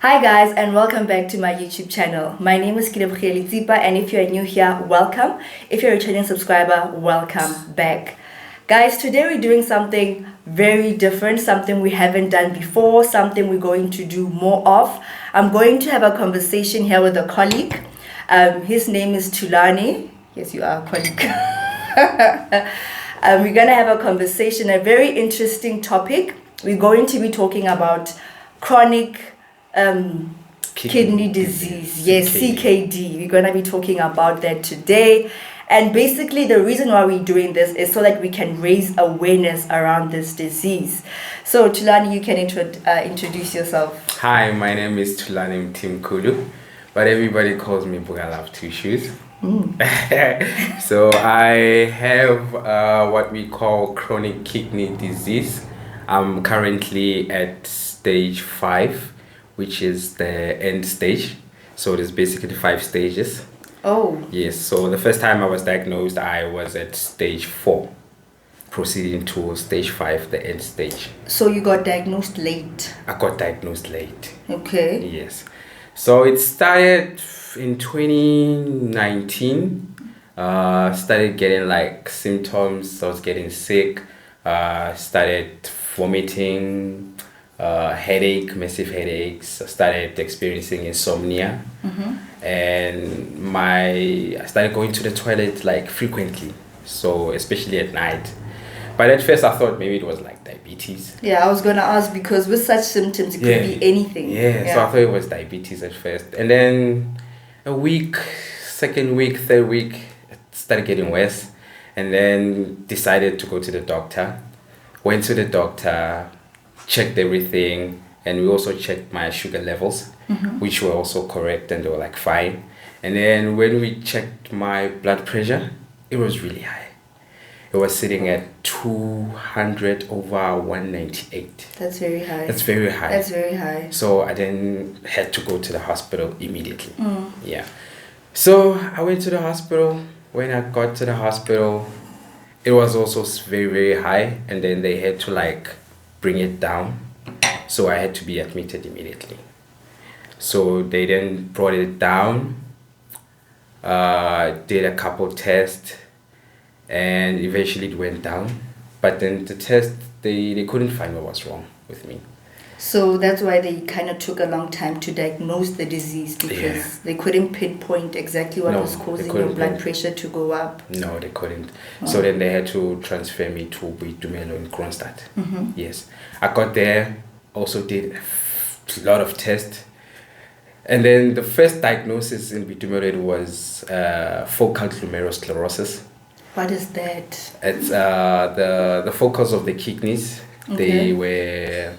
Hi guys and welcome back to my YouTube channel. My name is Zipa, and if you're new here, welcome. If you're a returning subscriber, welcome back. Guys, today we're doing something very different, something we haven't done before, something we're going to do more of. I'm going to have a conversation here with a colleague. His name is Thulani. Yes, you are a colleague. We're going to have a conversation, a very interesting topic. We're going to be talking about chronic kidney disease. Yes, CKD. We're going to be talking about that today. And basically the reason why we're doing this is so that we can raise awareness around this disease. So Thulani, you can introduce yourself. Hi, my name is Thulani Kulu, but everybody calls me Bugalav Two Shoes. So I have what we call chronic kidney disease. I'm currently at stage 5, which is the end stage. So there's basically 5 stages. Oh. Yes, so the first time I was diagnosed, I was at stage 4, proceeding to stage 5, the end stage. So you got diagnosed late? I got diagnosed late. Okay. Yes. So it started in 2019. Started getting like symptoms. I was getting sick. Started vomiting, headache, massive headaches. I started experiencing insomnia. And I started going to the toilet like frequently, so especially at night. But at first I thought maybe it was like diabetes. Yeah, I was gonna ask, because with such symptoms it could be anything. Yeah, so I thought it was diabetes at first. And then a week, second week, third week, it started getting worse. And then decided to go to the doctor. Went to the doctor, checked everything, and we also checked my sugar levels, which were also correct, and they were like fine. And then when we checked my blood pressure, it was really high. It was sitting at 200/198. That's very high. That's very high. That's very high. So I then had to go to the hospital immediately. Yeah. So I went to the hospital. When I got to the hospital, it was also very, very high. And then they had to like bring it down. So I had to be admitted immediately. So they then brought it down, did a couple tests, and eventually it went down. But then the test, they couldn't find what was wrong with me. So that's why they kind of took a long time to diagnose the disease, because they couldn't pinpoint exactly what was causing your blood pressure to go up. No, they couldn't. So then they had to transfer me to Boitumelo in Kronstadt. Yes. I got there, also did a lot of tests. And then the first diagnosis in Boitumelo was focal glomerulosclerosis. What is that? It's the focals of the kidneys. They were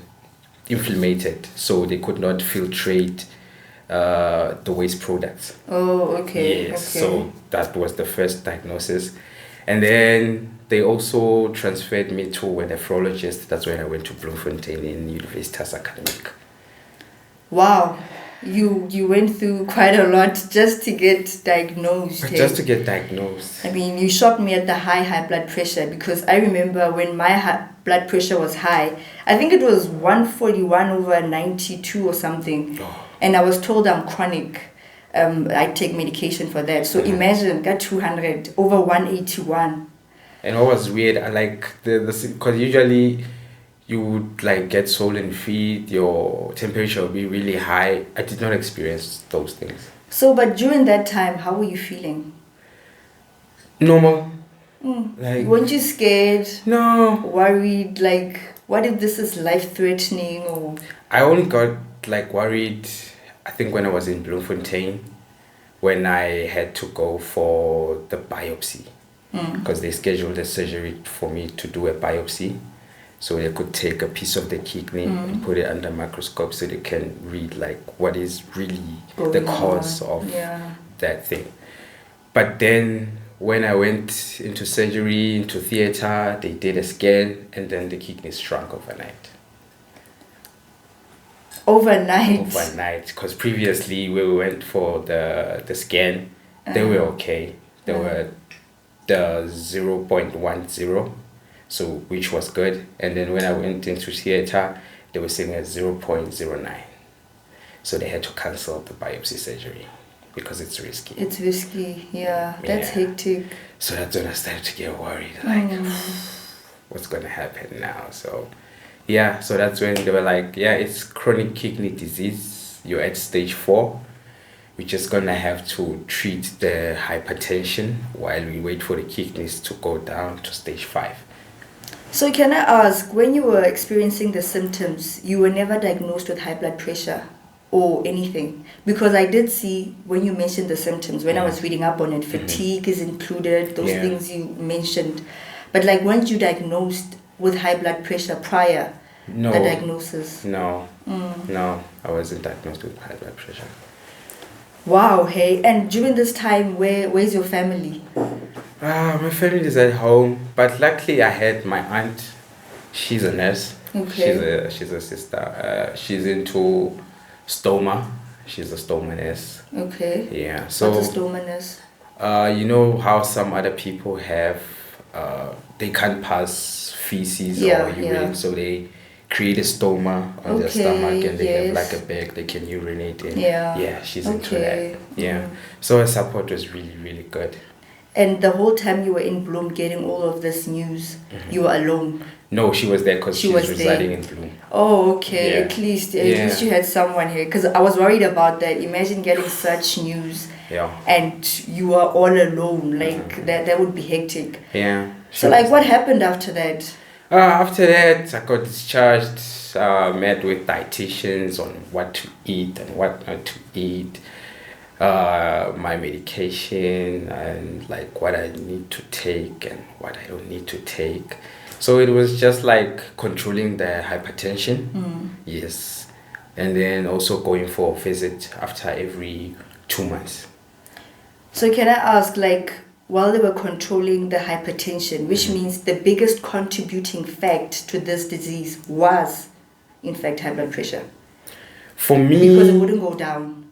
inflamed, so they could not filtrate the waste products. Oh, okay. Yes, okay. so that was the first diagnosis. And then they also transferred me to a nephrologist. That's when I went to Bloemfontein in Universitas Academic. Wow. You went through quite a lot just to get diagnosed. Just to get diagnosed. I mean, you shocked me at the high blood pressure, because I remember when my blood pressure was high, I think it was 141/92 or something. And I was told I'm chronic. I take medication for that. So imagine, got 200 over 181. And what was weird, I like because usually you would like get swollen feet, your temperature would be really high. I did not experience those things. So, but during that time, how were you feeling? Normal. Like, weren't you scared? No. Worried? Like, what if this is life-threatening? Or I only got like worried, I think, when I was in Bloemfontein, when I had to go for the biopsy, because they scheduled a surgery for me to do a biopsy. So they could take a piece of the kidney and put it under microscope so they can read like what is really the cause of that thing. But then when I went into surgery, into theater, they did a scan, and then the kidney shrunk overnight. Overnight, because previously when we went for the scan, they were okay. They were the 0.10. So which was good. And then when I went into theater, they were saying at 0.09. So they had to cancel the biopsy surgery because it's risky. It's risky, yeah. That's Yeah. hectic. So that's when I started to get worried, like, what's going to happen now? So, yeah, so that's when they were like, yeah, it's chronic kidney disease. You're at stage 4. We're just going to have to treat the hypertension while we wait for the kidneys to go down to stage 5. So can I ask, when you were experiencing the symptoms, you were never diagnosed with high blood pressure or anything? Because I did see when you mentioned the symptoms, when I was reading up on it, fatigue is included, those things you mentioned. But like, weren't you diagnosed with high blood pressure prior No. the diagnosis? No. No, I wasn't diagnosed with high blood pressure. Wow, hey. And during this time, where's your family? My family is at home, but luckily I had my aunt. She's a nurse. Okay. She's a sister. She's into stoma. She's a stoma nurse. Okay. Yeah. So What's a stoma nurse? you know how some other people have they can't pass feces or urine, so they create a stoma on their stomach and they have like a bag they can urinate in. Yeah, she's into that. Yeah. So her support was really, really good. And the whole time you were in Bloom getting all of this news, you were alone? No, she was there because she was residing in Bloom. Oh, okay. At least you had someone here. Because I was worried about that. Imagine getting such news and you are all alone. Like, that would be hectic. Yeah. So, like, what happened after that? After that, I got discharged, met with dietitians on what to eat and what not to eat. My medication and like what I need to take and what I don't need to take. So it was just like controlling the hypertension. Yes. And then also going for a visit after every 2 months. So can I ask, like, while they were controlling the hypertension, which means the biggest contributing fact to this disease was, in fact, high blood pressure? For me... Because it wouldn't go down.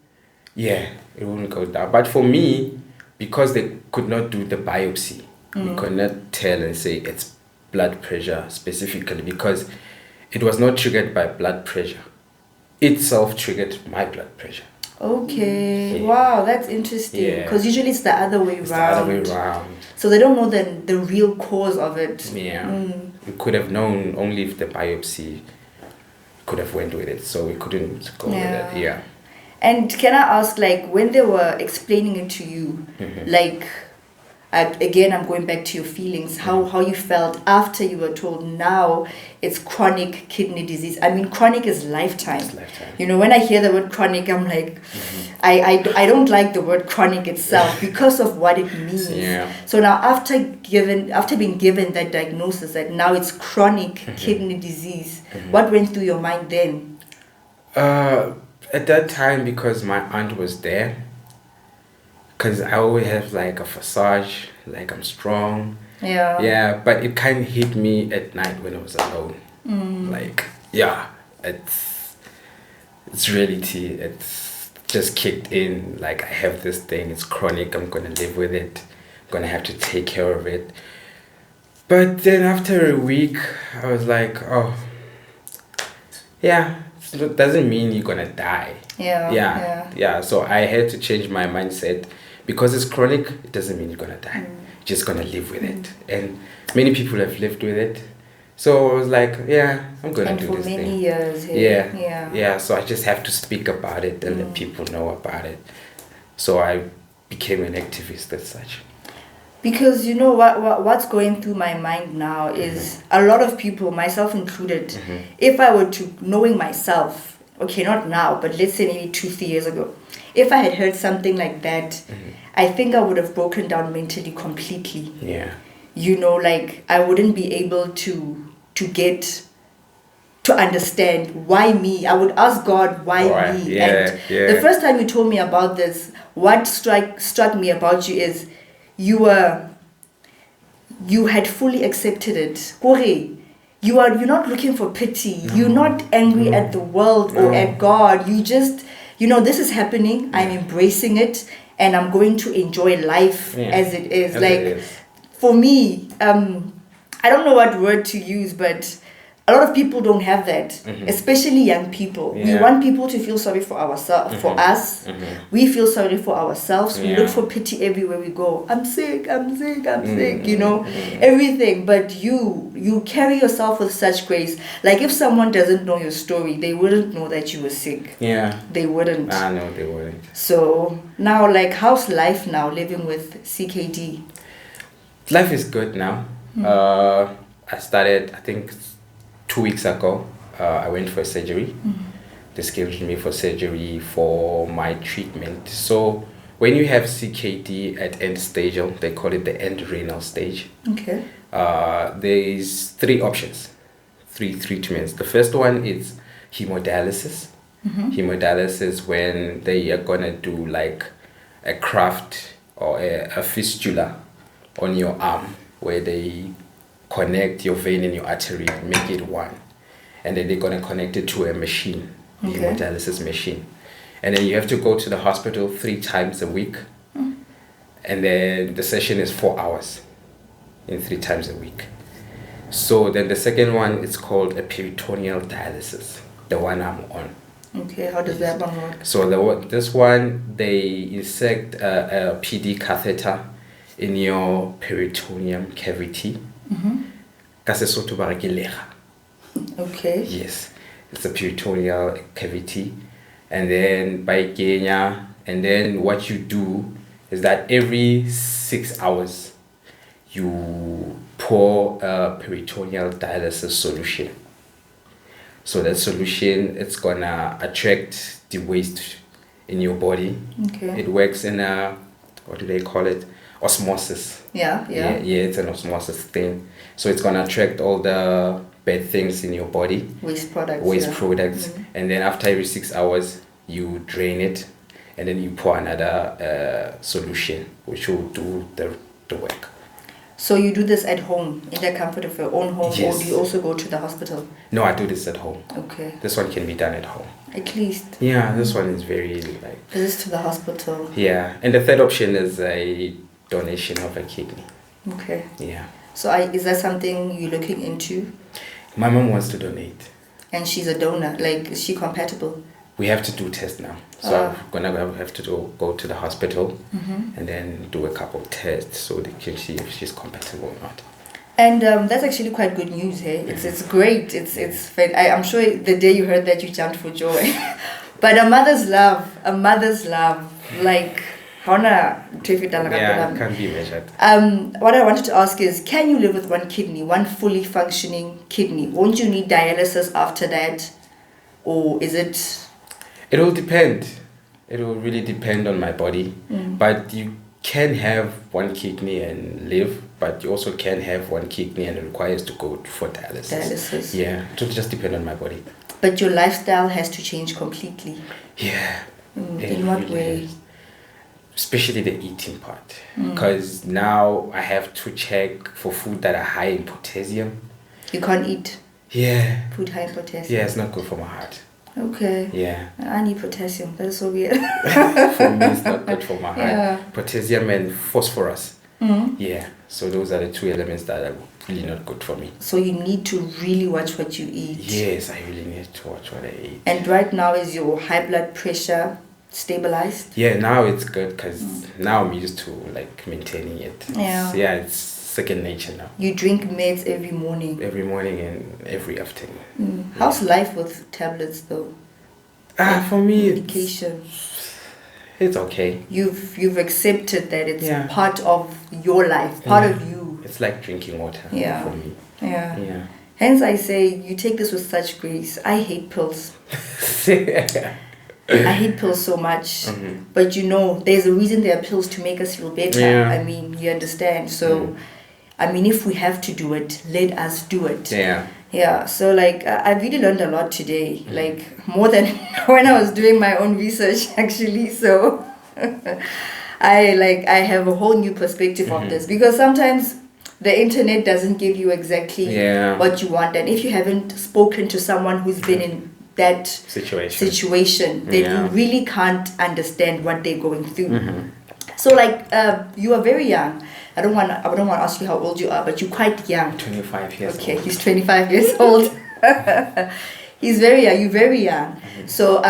Yeah, it wouldn't go down. But for me, because they could not do the biopsy, we could not tell and say it's blood pressure specifically because it was not triggered by blood pressure. Itself triggered my blood pressure. Okay. Wow, that's interesting. Because usually it's the other way around. So they don't know the real cause of it. Yeah. We could have known only if the biopsy could have went with it. So we couldn't go with it. Yeah. And can I ask, like, when they were explaining it to you, like, again, I'm going back to your feelings, how you felt after you were told now it's chronic kidney disease. I mean, chronic is lifetime. It's lifetime. You know, when I hear the word chronic, I'm like, I don't like the word chronic itself because of what it means. Yeah. So now after being given that diagnosis that now it's chronic kidney disease, what went through your mind then? At that time, because my aunt was there, because I always have like a facade, like I'm strong. Yeah. Yeah, but it kind of hit me at night when I was alone. Like, yeah, it's reality. It's just kicked in. Like, I have this thing, it's chronic, I'm going to live with it. I'm going to have to take care of it. But then after a week, I was like, oh, yeah. It doesn't mean you're gonna die. Yeah. So I had to change my mindset because it's chronic. It doesn't mean you're gonna die. You're just gonna live with it, and many people have lived with it. So I was like, yeah, I'm gonna do this thing. And for many years. Yeah. So I just have to speak about it and let people know about it. So I became an activist as such. Because you know what's going through my mind now is a lot of people, myself included, if I were to, knowing myself, okay, not now, but let's say maybe 2-3 years ago, if I had heard something like that, I think I would have broken down mentally completely. Yeah. You know, like I wouldn't be able to understand why me. I would ask God, why me? Yeah. The first time you told me about this, what struck me about you is you had fully accepted it. You're not looking for pity. No. You're not angry at the world or at God. You just, this is happening. I'm embracing it and I'm going to enjoy life as it is. For me, I don't know what word to use, but a lot of people don't have that, especially young people. We want people to feel sorry for ourselves, for us. We feel sorry for ourselves. We look for pity everywhere we go. I'm sick, I'm sick, I'm sick, you know, everything. But you carry yourself with such grace. Like if someone doesn't know your story, they wouldn't know that you were sick. Yeah. They wouldn't. I know they wouldn't. So now, like, how's life now living with CKD? Life is good now. I started, I think, 2 weeks ago. I went for surgery. They scheduled me for surgery for my treatment. So when you have CKD at end stage, they call it the end renal stage. Okay. There's three options, three treatments. The first one is hemodialysis. Hemodialysis, when they are gonna do like a graft or a fistula on your arm, where they connect your vein and your artery, make it one, and then they're gonna connect it to a machine, hemodialysis machine, and then you have to go to the hospital 3 times a week, and then the session is 4 hours, in 3 times a week. So then the second one is called a peritoneal dialysis, the one I'm on. Okay, how does that one work? So this one, they insert a PD catheter in your peritoneum cavity. Okay. Yes, it's a peritoneal cavity, and then by Kenya, and then what you do is that every 6 hours you pour a peritoneal dialysis solution. So that solution, it's gonna attract the waste in your body. Okay. It works in a, what do they call it? Osmosis. Yeah. Yeah, it's an osmosis thing. So it's gonna attract all the bad things in your body. Waste products. Products. And then after every 6 hours, you drain it, and then you pour another solution, which will do the work. So you do this at home, in the comfort of your own home, Yes. or do you also go to the hospital? No, I do this at home. Okay. This one can be done at home. At least. Yeah, this one is very like. Visits to the hospital. Yeah, and the third option is a donation of a kidney. Okay. Yeah. So is that something you're looking into? My mom wants to donate. And she's a donor. Like, is she compatible? We have to do tests now. So I'm gonna have to go to the hospital and then do a couple of tests so they can see if she's compatible or not. And that's actually quite good news, hey? It's great. I'm sure the day you heard that you jumped for joy. But a mother's love, like, Yeah, it can't be measured. what I wanted to ask is, can you live with one kidney, one fully functioning kidney? Won't you need dialysis after that? Or is it... It will depend. It will really depend on my body. But you can have one kidney and live, but you also can have one kidney and it requires to go for dialysis. Yeah, it will just depend on my body. But your lifestyle has to change completely. Yeah. In what way? Is. Especially the eating part. Because now I have to check for food that are high in potassium. You can't eat food high in potassium? Yeah, it's not good for my heart. Okay. Yeah. I need potassium. That's so weird. For me, it's not good for my heart. Yeah. Potassium and phosphorus. Yeah. So those are the 2 elements that are really not good for me. So you need to really watch what you eat. Yes, I really need to watch what I eat. And right now, is your high blood pressure stabilized? Yeah, now it's good because now I'm used to like maintaining it. It's second nature now. You drink meds every morning? Every morning and every afternoon. How's life with tablets though? For me, medication. It's okay. You've accepted that it's part of your life, part of you. It's like drinking water for me. Yeah. Hence I say you take this with such grace. I hate pills. I hate pills so much. But you know, there's a reason there are pills to make us feel better. Yeah. I mean, you understand. So, I mean, if we have to do it, let us do it. Yeah. So, like, I really learned a lot today. Like, more than when I was doing my own research, actually. So, I have a whole new perspective of this. Because sometimes the internet doesn't give you exactly what you want. And if you haven't spoken to someone who's been in that situation, then you really can't understand what they're going through. So, like, you are very young. I don't want to ask you how old you are, but you're quite young. 25 years old. Okay, he's 25 years old. He's very young. You're very young. So,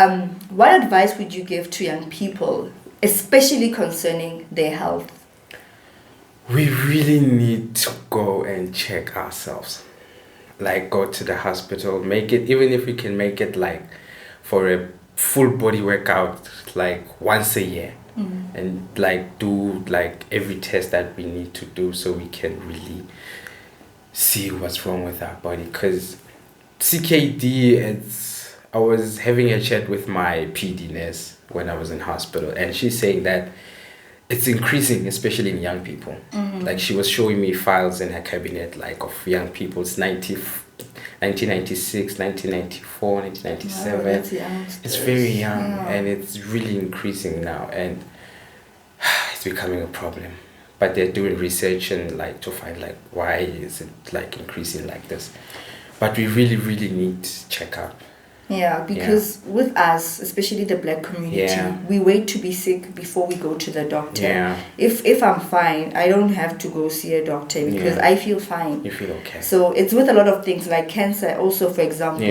what advice would you give to young people, especially concerning their health? We really need to go and check ourselves. Like, go to the hospital, make it, even if we can make it like for a full body workout, like once a year. And like do like every test that we need to do so we can really see what's wrong with our body. Because CKD, I was having a chat with my PD nurse when I was in hospital, and she's saying that it's increasing, especially in young people. Like, she was showing me files in her cabinet, like of young people. It's 1996, 1994, 1997. Wow, that's young. It's very young, and it's really increasing now, and it's becoming a problem. But they're doing research and like to find like why is it like increasing like this. But we really, really need checkup. Yeah, because with us, especially the black community, we wait to be sick before we go to the doctor. Yeah. If I'm fine, I don't have to go see a doctor because I feel fine. You feel okay. So it's with a lot of things like cancer also, for example.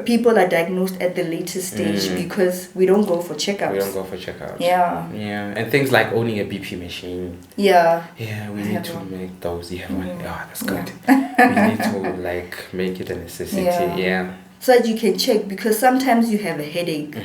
People are diagnosed at the latest stage because we don't go for checkups. We don't go for checkups. Yeah. Yeah. And things like owning a BP machine. Yeah. Yeah, we need to make those. You have one. Oh, that's good. We need to like make it a necessity. Yeah. So that you can check, because sometimes you have a headache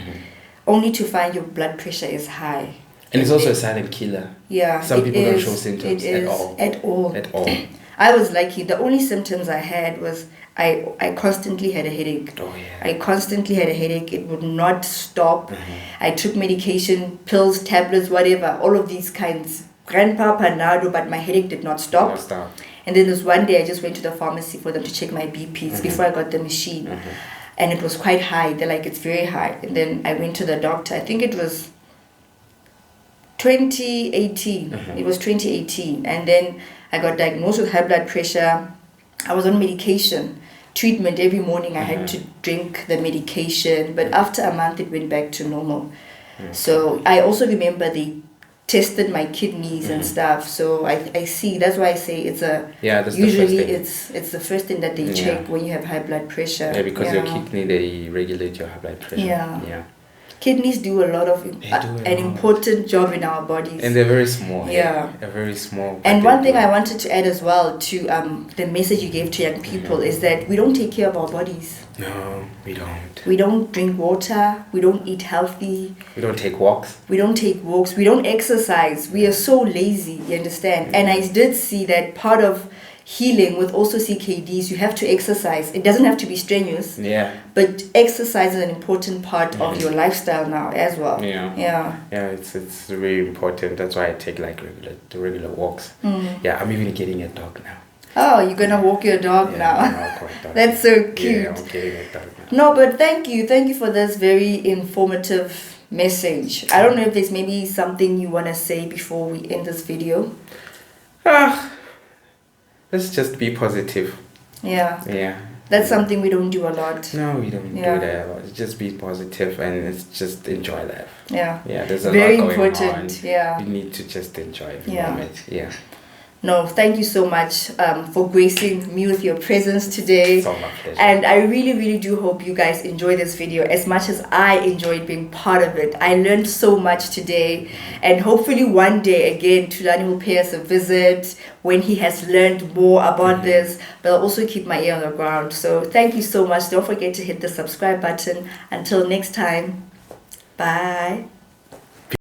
only to find your blood pressure is high. And it's also a silent killer. Yeah. Some people don't show symptoms at all. At all. At all. I was lucky. The only symptoms I had was I constantly had a headache. Oh, yeah. I constantly had a headache. It would not stop. I took medication, pills, tablets, whatever, all of these kinds. Grandpa, Panado, but my headache did not stop. And then there's one day I just went to the pharmacy for them to check my BPs before I got the machine. And it was quite high. They're like, it's very high. And then I went to the doctor. I think it was 2018. It was 2018. And then I got diagnosed with high blood pressure. I was on medication, treatment every morning. I had to drink the medication. But after a month, it went back to normal. So I also remember they tested my kidneys and stuff, so I see. That's why I say it's usually it's the first thing that they check when you have high blood pressure. Yeah, because your kidney, they regulate your high blood pressure. Yeah. Kidneys do a lot of an important job in our bodies, and they're very small. Yeah, they're very small. And one thing I wanted to add as well to the message you gave to young people is that we don't take care of our bodies. No, we don't. We don't drink water. We don't eat healthy. We don't take walks. We don't take walks. We don't exercise. We are so lazy, you understand? And I did see that part of healing with also CKDs, you have to exercise. It doesn't have to be strenuous. Yeah. But exercise is an important part of your lifestyle now as well. Yeah, it's very important. That's why I take like regular walks. Yeah, I'm even getting a dog now. Oh, you're gonna walk your dog now. That's so cute. Yeah, I'm getting a dog now. No, but thank you for this very informative message. I don't know if there's maybe something you want to say before we end this video. Let's just be positive. Yeah. That's something we don't do a lot. No, we don't do that a lot. Just be positive and it's just enjoy life. Yeah. There's a very lot going important. on. Yeah. You need to just enjoy the moment. Yeah. No, thank you so much for gracing me with your presence today. It's all my pleasure. And I really, really do hope you guys enjoy this video as much as I enjoyed being part of it. I learned so much today. And hopefully one day, again, Thulani will pay us a visit when he has learned more about this. But I'll also keep my ear on the ground. So thank you so much. Don't forget to hit the subscribe button. Until next time, bye.